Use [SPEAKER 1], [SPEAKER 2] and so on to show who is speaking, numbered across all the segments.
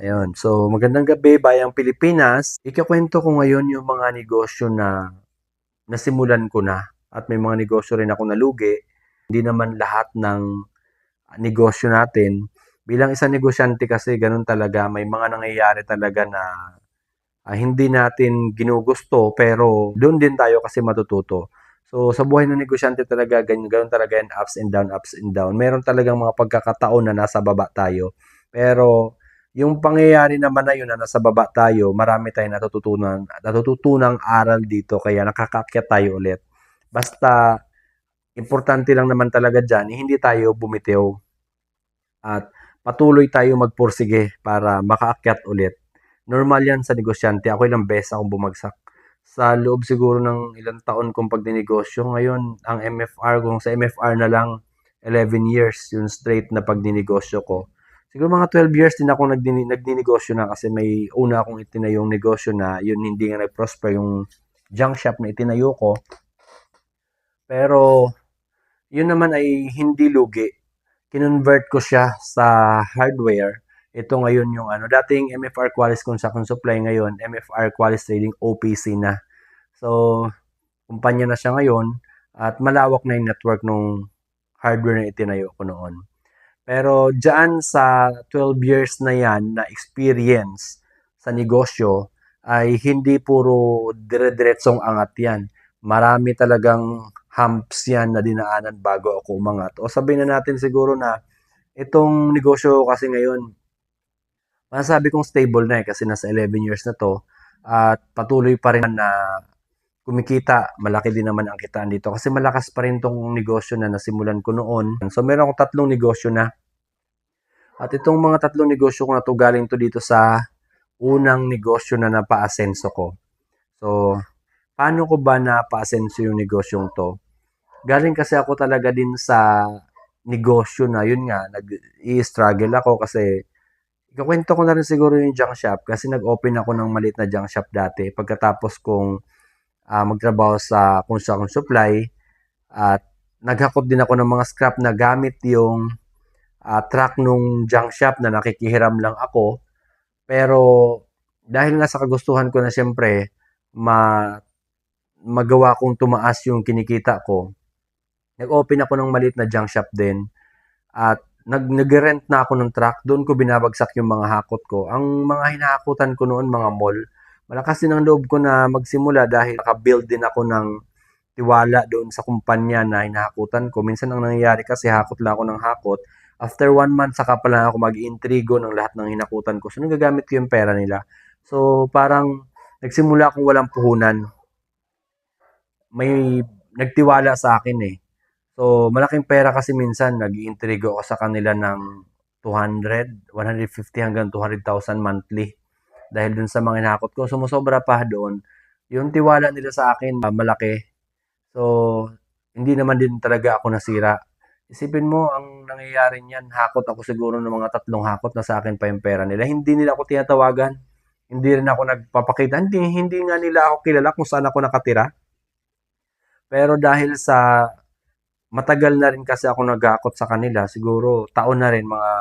[SPEAKER 1] Ayun. So, magandang gabi, bayang Pilipinas. Ikukuwento ko ngayon yung mga negosyo na nasimulan ko na at may mga negosyo rin akong nalugi. Hindi naman lahat ng negosyo natin bilang isang negosyante kasi gano'n talaga, may mga nangyayari talaga na, hindi natin ginugusto pero do'n din tayo kasi matututo. So, sa buhay ng negosyante talaga gano'n talaga 'yan, ups and down, ups and down. Meron talagang mga pagkakataon na nasa baba tayo. Pero yung pangyayari naman na yun na nasa baba tayo, marami tayong natututunang aral dito kaya nakakaakyat tayo ulit. Basta importante lang naman talaga diyan, hindi tayo bumitiw at patuloy tayong magpursige para makaakyat ulit. Normal 'yan sa negosyante, ako ilang beses akong bumagsak. Sa loob siguro ng ilang taon kong pagninegosyo, ngayon ang MFR kung sa MFR na lang 11 years yung straight na pagninegosyo ko. Siguro mga 12 years din ako nagninegosyo na kasi may una akong itinayong negosyo na yun hindi nga nag-prosper yung junk shop na itinayo ko. Pero yun naman ay hindi lugi. Kinonvert ko siya sa hardware. Ito ngayon yung ano, dating MFR Qualis Construction Supply, ngayon MFR Qualis Trading OPC na. So, kumpanya na siya ngayon at malawak na yung network nung hardware na itinayo ko noon. Pero diyan sa 12 years na yan na experience sa negosyo ay hindi puro dire-diretsong angat yan. Marami talagang humps yan na dinaanan bago ako umangat. O sabihin na natin siguro na itong negosyo kasi ngayon, masasabi kong stable na kasi nasa 11 years na to at patuloy pa rin na kumikita. Malaki din naman ang kitaan dito kasi malakas pa rin tong negosyo na nasimulan ko noon. So meron akong tatlong negosyo na at itong mga tatlong negosyo ko na to galing to dito sa unang negosyo na napaasenso ko. So, paano ko ba napaasenso yung negosyong to? Galing kasi ako talaga din sa negosyo na yun nga, nag-i-struggle ako kasi ikukwento ko na rin siguro yung junk shop kasi nag-open ako ng maliit na junk shop dati pagkatapos kong magtrabaho sa construction supply at naghakot din ako ng mga scrap na gamit yung truck nung junk shop na nakikihiram lang ako. Pero dahil nga sa kagustuhan ko na siyempre ma magawa kong tumaas yung kinikita ko, nag-open ako ng maliit na junk shop din at nagre-rent na ako ng truck. Doon ko binabagsak yung mga hakot ko. Ang mga hinahakutan ko noon mga mall. Malakas din ang loob ko na magsimula dahil naka-build din ako ng tiwala doon sa kumpanya na hinahakutan ko. Minsan ang nangyayari kasi hakot lang ako ng hakot. After 1 month, saka pa lang ako mag-intrigo ng lahat ng hinakutan ko. So, nagagamit ko yung pera nila. So, parang nagsimula akong walang puhunan. May nagtiwala sa akin eh. So, malaking pera kasi minsan nag-iintrigo ako sa kanila ng 200, 150 hanggang 200,000 monthly. Dahil dun sa mga hinakot ko, sumusobra pa doon. Yung tiwala nila sa akin, malaki. So, hindi naman din talaga ako nasira. Isipin mo, ang nangyayari niyan, hakot ako siguro ng mga 3 hakot na sa akin pa yung pera nila. Hindi nila ako tinatawagan. Hindi rin ako nagpapakita. Hindi nga nila ako kilala kung saan ako nakatira. Pero dahil sa matagal na rin kasi ako naghakot sa kanila, siguro taon na rin, mga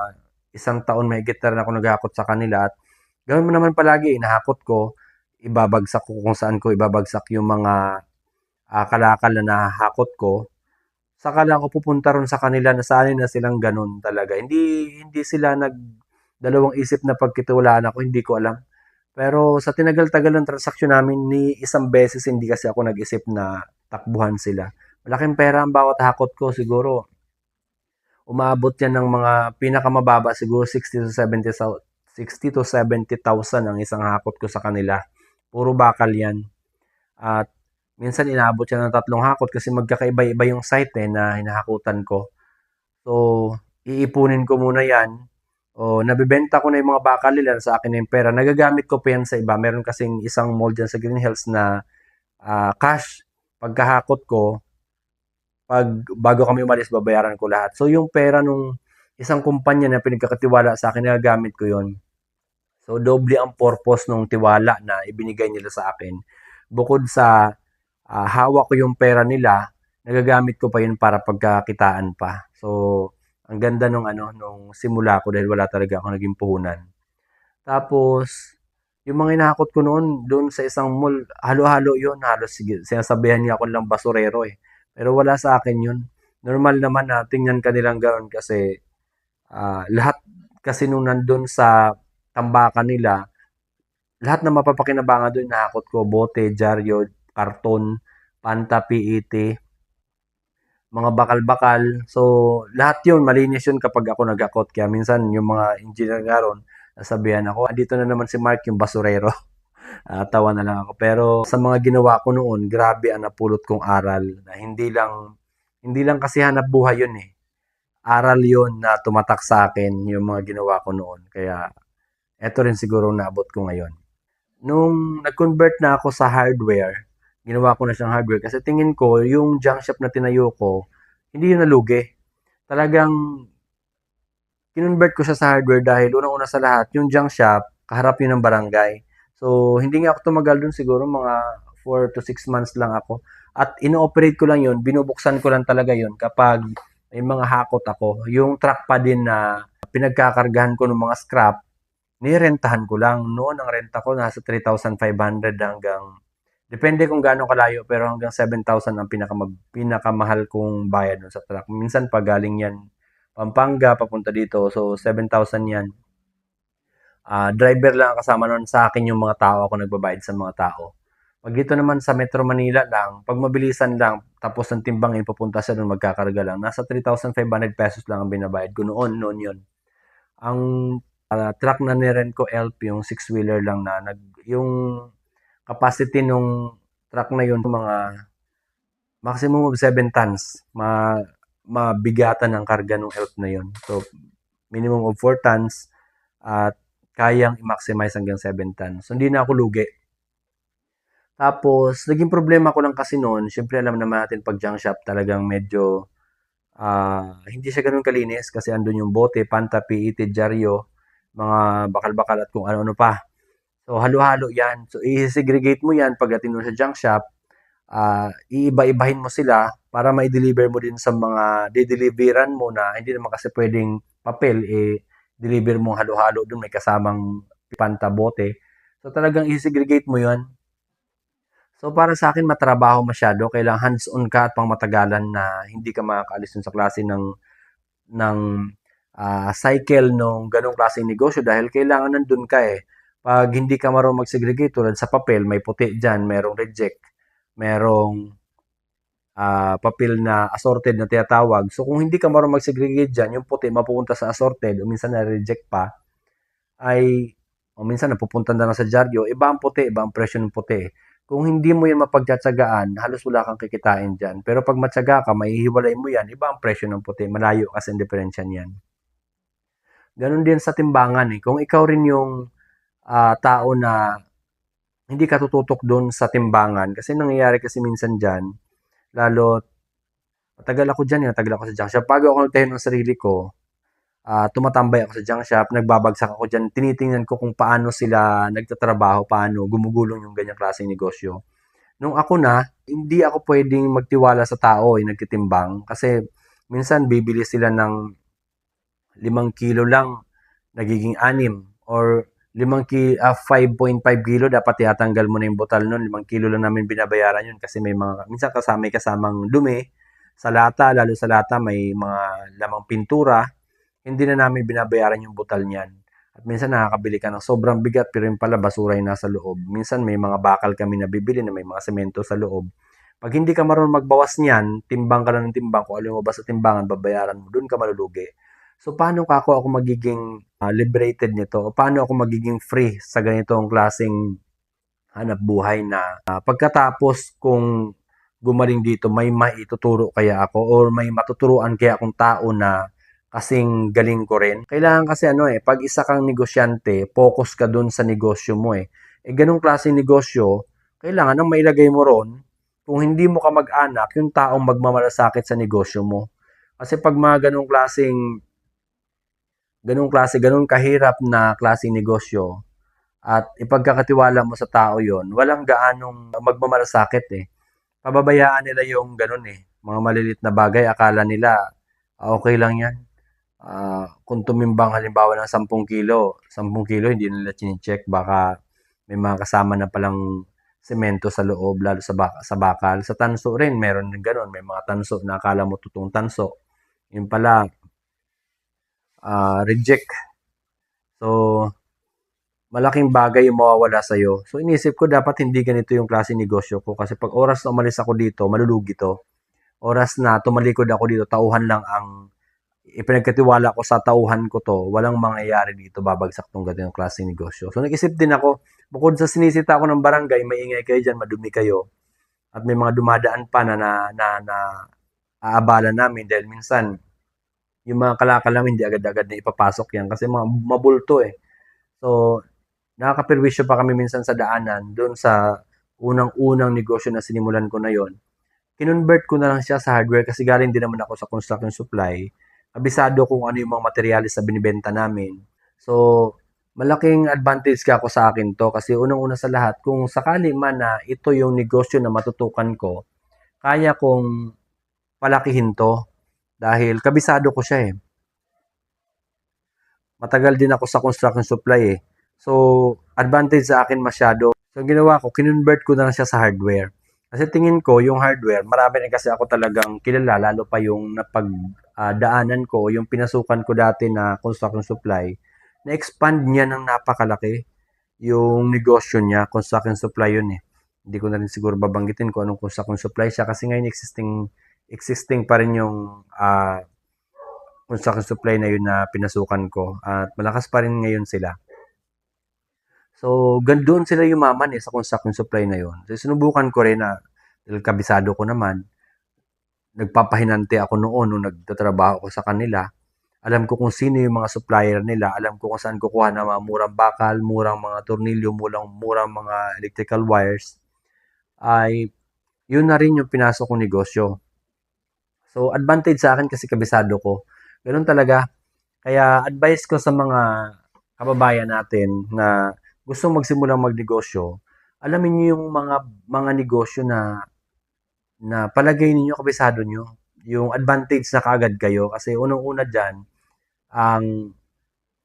[SPEAKER 1] 1 taon mahigit na rin ako naghakot sa kanila at gano'n mo naman palagi, inahakot ko, ibabagsak ko kung saan ko ibabagsak yung mga kalakal na nahahakot ko. Saka lang ako pupunta ron sa kanila, nasanay na silang gano'n talaga. Hindi hindi sila nagdalawang isip na pagkatiwalaan ako, hindi ko alam. Pero sa tinagal-tagal ng transaksyon namin, ni isang beses hindi kasi ako nag-isip na takbuhan sila. Malaking pera ang bawat hakot ko, siguro umabot yan ng mga pinakamababa, siguro 60 to 70,000 ang isang hakot ko sa kanila. Puro bakal yan. At minsan inaabot siya ng 3 hakot kasi magkakaiba-iba yung site na hinahakutan ko. So, iipunin ko muna yan. O, nabibenta ko na yung mga bakal nila, sa akin na yung pera. Nagagamit ko pa yan sa iba. Meron kasing isang mall dyan sa Green Hills na cash. Pagkahakot ko, bago kami umalis, babayaran ko lahat. So, yung pera nung isang kumpanya na pinagkakatiwala sa akin, nagagamit ko yon. So, doble ang purpose nung tiwala na ibinigay nila sa akin. Bukod sa hawak ko yung pera nila, nagagamit ko pa yun para pagkakitaan pa. So, ang ganda nung ano, nung simula ko dahil wala talaga ako naging puhunan. Tapos, yung mga hinahakot ko noon doon sa isang mall, halo-halo yun. Halos sinasabihan niya ako lang basurero eh. Pero wala sa akin yun. Normal naman na tingnan ka nilang gano'n kasi lahat kasi nung nandun sa tambakan nila, lahat na mapapakinabangan doon nahakot ko. Bote, dyaryo, karton, panta, PET, mga bakal-bakal. So, lahat yun, malinis yun kapag ako nag-akot. Kaya minsan, yung mga engineer nga ron, nasabihan ako, andito na naman si Mark, yung basurero. Tawa na lang ako. Pero sa mga ginawa ko noon, grabe ang napulot kong aral na hindi lang kasi hanap buhay yun eh. Aral yun na tumatak sa akin yung mga ginawa ko noon. Kaya eto rin siguro naabot ko ngayon. Nung nag-convert na ako sa hardware, ginawa ko na siyang hardware kasi tingin ko yung junk shop na tinayo ko, hindi yun nalugi. Talagang kinonvert ko siya sa hardware dahil unang-una sa lahat, yung junk shop, kaharap yun ng barangay. So, hindi nga ako tumagal dun siguro mga 4 to 6 months lang ako. At ino-operate ko lang yun, binubuksan ko lang talaga yun kapag may mga hakot ako. Yung truck pa din na pinagkakargahan ko ng mga scrap, nirentahan ko lang. Noon, ang renta ko nasa 3,500 hanggang, depende kung gaano kalayo, pero hanggang 7,000 ang pinakamahal kong bayad dun sa truck. Minsan pa galing yan Pampanga, papunta dito. So, 7,000 yan. Driver lang kasama nun sa akin yung mga tao. Ako nagbabayad sa mga tao. Pag dito naman sa Metro Manila lang, pag mabilisan lang, tapos ng timbangin, pupunta siya doon, magkakarga lang. Nasa 3,500 pesos lang ang binabayad ko noon yun. Ang truck na nirent ko LP, yung six-wheeler lang na, yung capacity nung truck na yun, mga maximum of 7 tons, mabigatan ang karga ng elf na yun. So, minimum of 4 tons at kayang i-maximize hanggang 7 tons. So, hindi na ako lugi. Tapos, naging problema ko lang kasi noon, syempre alam naman natin pag junk shop talagang medyo hindi siya ganoon kalinis kasi andun yung bote, panta, PET, dyaryo, mga bakal-bakal at kung ano-ano pa. So, halo-halo yan. So, i-segregate mo yan pagdating mo sa junk shop, iiba-ibahin mo sila para mai-deliver mo din sa mga dideliveran mo na hindi naman kasi pwedeng papel, deliver mo halo-halo dun, may kasamang panta, bote. So, talagang i-segregate mo yan. So, para sa akin matrabaho masyado. Kailangan hands-on ka at pangmatagalan na hindi ka makakaalis dun sa klase ng cycle nung ganong klaseng negosyo dahil kailangan nandun ka eh. Pag hindi ka marunong mag-segregate tulad sa papel, may puti dyan, merong reject, merong papel na assorted na tinatawag. So, kung hindi ka marunong mag-segregate dyan, yung puti mapupunta sa assorted o minsan na-reject pa, ay o minsan napupunta na lang sa dyaryo, iba ang puti, iba ang presyo ng puti. Kung hindi mo yan mapagtsatsagaan, halos wala kang kikitain dyan. Pero pag matyaga ka, maihiwalay mo yan, iba ang presyo ng puti. Malayo kasi ang diferensya niyan. Ganon din sa timbangan eh. Kung ikaw rin yung tao na hindi ka tututok doon sa timbangan, kasi nangyayari kasi minsan dyan, lalo, matagal ako dyan, matagal ako sa junk shop. Bago ako nagtayo ng sarili ko, tumatambay ako sa junk shop, nagbabagsak ako dyan, tinitingnan ko kung paano sila nagtatrabaho, paano gumugulong yung ganyang klaseng negosyo. Nung ako na, hindi ako pwedeng magtiwala sa tao yung nagtitimbang kasi minsan bibili sila ng 5 kilo lang, nagiging 6 or 5.5 kilo dapat itatanggal mo na yung butal nun. 5 kilo lang namin binabayaran yun kasi minsan may kasamang dumi sa lata, lalo sa lata may mga lamang pintura. Hindi na namin binabayaran yung butal niyan. At minsan nakakabili ka ng sobrang bigat pero yung pala basura yung nasa loob. Minsan may mga bakal kami nabibili na may mga semento sa loob. Pag hindi ka marunong magbawas niyan, timbang ka lang ng timbang, kung ano yung mabasa sa timbangan, babayaran mo, doon ka malulugi. So, paano ako magiging liberated nito? O paano ako magiging free sa ganitong klaseng hanap buhay na pagkatapos kung gumaling dito, may maituturo kaya ako or may matuturuan kaya akong tao na kasing galing ko rin. Kailangan kasi pag isa kang negosyante, focus ka dun sa negosyo mo eh. Ganong klaseng negosyo, kailangan nang mailagay mo ron, kung hindi mo ka mag-anak, yung taong magmamalasakit sa negosyo mo. Kasi pag mga ganong kahirap na klaseng negosyo, at ipagkakatiwala mo sa tao yon, walang gaanong magmamalasakit eh. Pababayaan nila yung ganun eh. Mga malilit na bagay, akala nila okay lang yan. Kung tumimbang halimbawa ng 10 kilo, 10 kilo hindi nila chine-check baka may mga kasama na palang semento sa loob lalo sa bakal. Sa tanso rin meron din gano'n, may mga tanso na akala mo totoong tanso, yun pala, reject. So, malaking bagay yung mawawala sa'yo. So, inisip ko dapat hindi ganito yung klase negosyo ko kasi 'pag oras na umalis ako dito malulugi 'to. Oras na tumalikod ako dito, tauhan lang ang ipinagkatiwala ko sa tauhan ko 'to, walang mangyayari dito, babagsak 'tong ganitong klaseng negosyo. So, nag-isip din ako, bukod sa sinisita ako ng barangay, maingay kayo diyan, madumi kayo, at may mga dumadaan pa na aabala namin dahil minsan yung mga kalakal namin hindi agad-agad na ipapasok yan kasi mga mabulto eh. So, nakakapirwisyo pa kami minsan sa daanan doon sa unang-unang negosyo na sinimulan ko na yon. Kinonvert ko na lang siya sa hardware kasi galing din naman ako sa construction supply. Kabisado kung ano yung mga materyales na binibenta namin. So, malaking advantage ka ako sa akin to kasi unang-una sa lahat, kung sakali man na ito yung negosyo na matutukan ko, kaya kong palakihin to dahil kabisado ko siya eh. Matagal din ako sa construction supply eh. So, advantage sa akin masyado. So, ang ginawa ko, kinonvert ko na lang siya sa hardware. Kasi tingin ko, yung hardware, marami rin kasi ako talagang kilala, lalo pa yung napagdaanan ko, yung pinasukan ko dati na construction supply, na-expand niya ng napakalaki yung negosyo niya, construction supply yun eh. Hindi ko na rin siguro babanggitin kung anong construction supply siya kasi ngayon existing pa rin yung construction supply na yun na pinasukan ko at malakas pa rin ngayon sila. So, doon sila yumaman eh sa construction supply na yun. So, sinubukan ko rin na dahil kabisado ko naman, nagpapahinante ako noon nung nagtatrabaho ko sa kanila. Alam ko kung sino yung mga supplier nila, alam ko kung saan kukuha ng mga murang bakal, murang mga tornilyo, murang mga electrical wires, ay yun na rin yung pinasok kong negosyo. So, advantage sa akin kasi kabisado ko. Ganun talaga. Kaya advice ko sa mga kababayan natin na gustong magsimulang magnegosyo, alamin niyo yung mga negosyo na palagay ninyo kabisado niyo. Yung advantage na kaagad kayo kasi unang-una diyan ang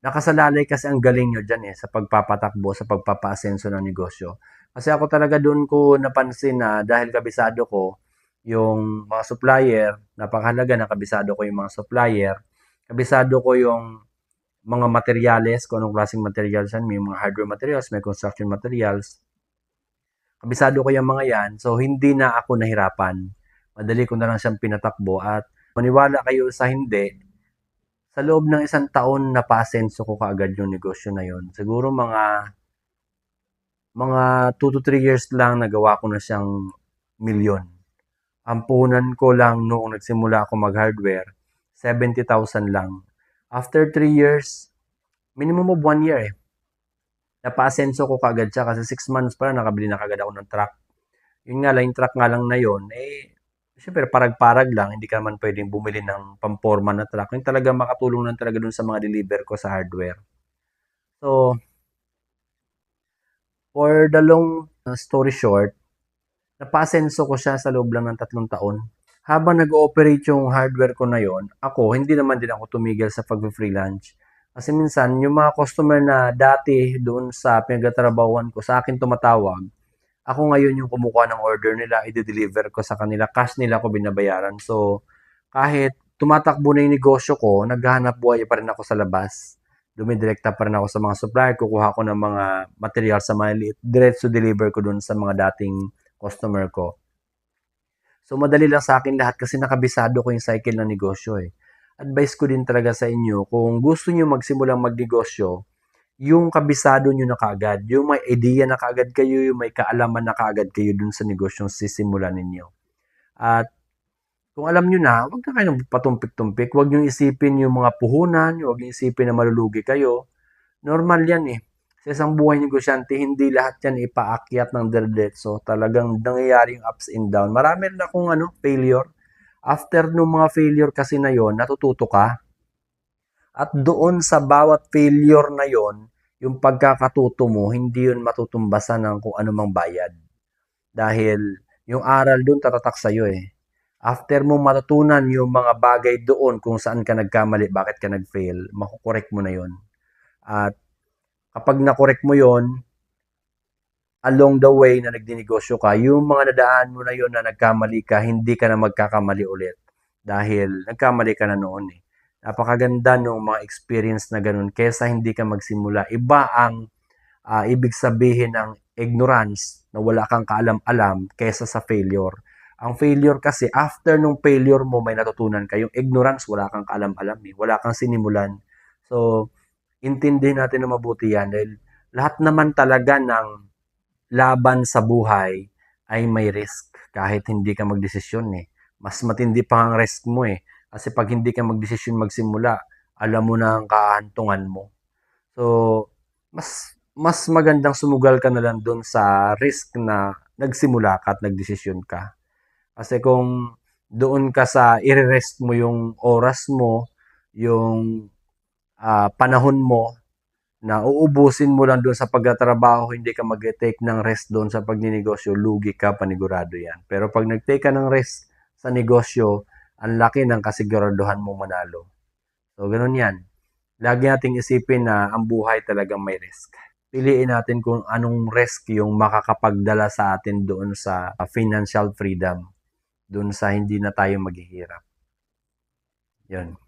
[SPEAKER 1] nakasalalay kasi ang galing niyo diyan eh sa pagpapatakbo, sa pagpapaasenso ng negosyo. Kasi ako talaga doon ko napansin na dahil kabisado ko yung mga supplier, napakahalaga na kabisado ko yung mga supplier, kabisado ko yung mga materyales, kung anong klaseng materials yan, may mga hardware materials, may construction materials. Kabisado ko yung mga yan, so hindi na ako nahirapan. Madali ko na lang siyang pinatakbo at maniwala kayo sa hindi, sa loob ng 1 taon napaasenso ko kaagad yung negosyo na yon. Siguro mga 2 to 3 years lang nagawa ko na siyang milyon. Ang puhunan ko lang noong nagsimula ako mag-hardware, 70,000 lang. After 3 years, minimum of 1 year eh. Napaasenso ko kaagad siya kasi 6 months pa lang nakabili na kaagad ako ng truck. Yun nga lang, yung truck nga lang na yun, eh, syempre parag-parag lang, hindi ka naman pwedeng bumili ng pamporma na truck. Yung talaga makatulong lang talaga dun sa mga deliver ko sa hardware. So, for the long story short, napaasenso ko siya sa loob lang ng 3 taon. Habang nag-ooperate yung hardware ko na yon, ako, hindi naman din ako tumigil sa pag-freelance. Kasi minsan, yung mga customer na dati doon sa pinagtatrabahuan ko, sa akin tumatawag, ako ngayon yung kumukuha ng order nila, i-deliver ko sa kanila, cash nila ako binabayaran. So, kahit tumatakbo na yung negosyo ko, naghahanap buhay pa rin ako sa labas. Dumidirekta pa rin ako sa mga supplier, kukuha ko ng mga material sa maliit, diretso deliver ko doon sa mga dating customer ko. So, madali lang sa akin lahat kasi nakabisado ko yung cycle ng negosyo eh. Advice ko din talaga sa inyo, kung gusto nyo magsimulang magnegosyo, yung kabisado nyo na kaagad, yung may idea na kaagad kayo, yung may kaalaman na kaagad kayo dun sa negosyong sisimulan ninyo. At kung alam nyo na, huwag na kayong patumpik-tumpik, huwag nyo isipin yung mga puhunan, huwag nyo isipin na malulugi kayo. Normal yan eh. Sa isang buhay negosyante, hindi lahat yan ipaakyat ng diretso. Talagang nangyayari yung ups and down. Marami rin akong failure. After nung mga failure kasi na yon, natututo ka. At doon sa bawat failure na yon, yung pagkakatuto mo, hindi yun matutumbasan ng kung anumang bayad. Dahil yung aral doon tatatak sa'yo eh. After mo matutunan yung mga bagay doon kung saan ka nagkamali, bakit ka nag-fail, mako-correct mo na yun. At kapag na-correct mo yun, along the way na nagdinegosyo ka, yung mga nadaan mo na yun na nagkamali ka, hindi ka na magkakamali ulit. Dahil nagkamali ka na noon eh. Napakaganda ng mga experience na ganun kesa hindi ka magsimula. Iba ang ibig sabihin ng ignorance na wala kang kaalam-alam kesa sa failure. Ang failure kasi, after nung failure mo, may natutunan ka. Yung ignorance, wala kang kaalam-alam eh. Wala kang sinimulan. So, intindihin natin na mabuti yan dahil lahat naman talaga ng laban sa buhay ay may risk kahit hindi ka magdesisyon eh. Mas matindi pa ang risk mo eh. Kasi pag hindi ka magdesisyon magsimula, alam mo na ang kahantungan mo. So, mas magandang sumugal ka na lang doon sa risk na nagsimula ka at nagdesisyon ka. Kasi kung doon ka sa i-rest mo yung oras mo, yung panahon mo, na uubusin mo lang doon sa pagtatrabaho, hindi ka mag-take ng rest doon sa pagninegosyo, lugi ka, panigurado yan. Pero pag nag-take ka ng rest sa negosyo, ang laki ng kasiguraduhan mo manalo. So, ganun yan. Lagi nating isipin na ang buhay talagang may risk. Piliin natin kung anong risk yung makakapagdala sa atin doon sa financial freedom, doon sa hindi na tayo maghihirap. Yun.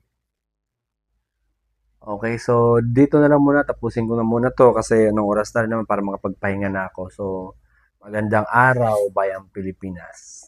[SPEAKER 1] Okay, so dito na lang muna, tapusin ko na muna to kasi anong oras na rin naman para makapagpahinga na ako. So, magandang araw, Bayang Pilipinas.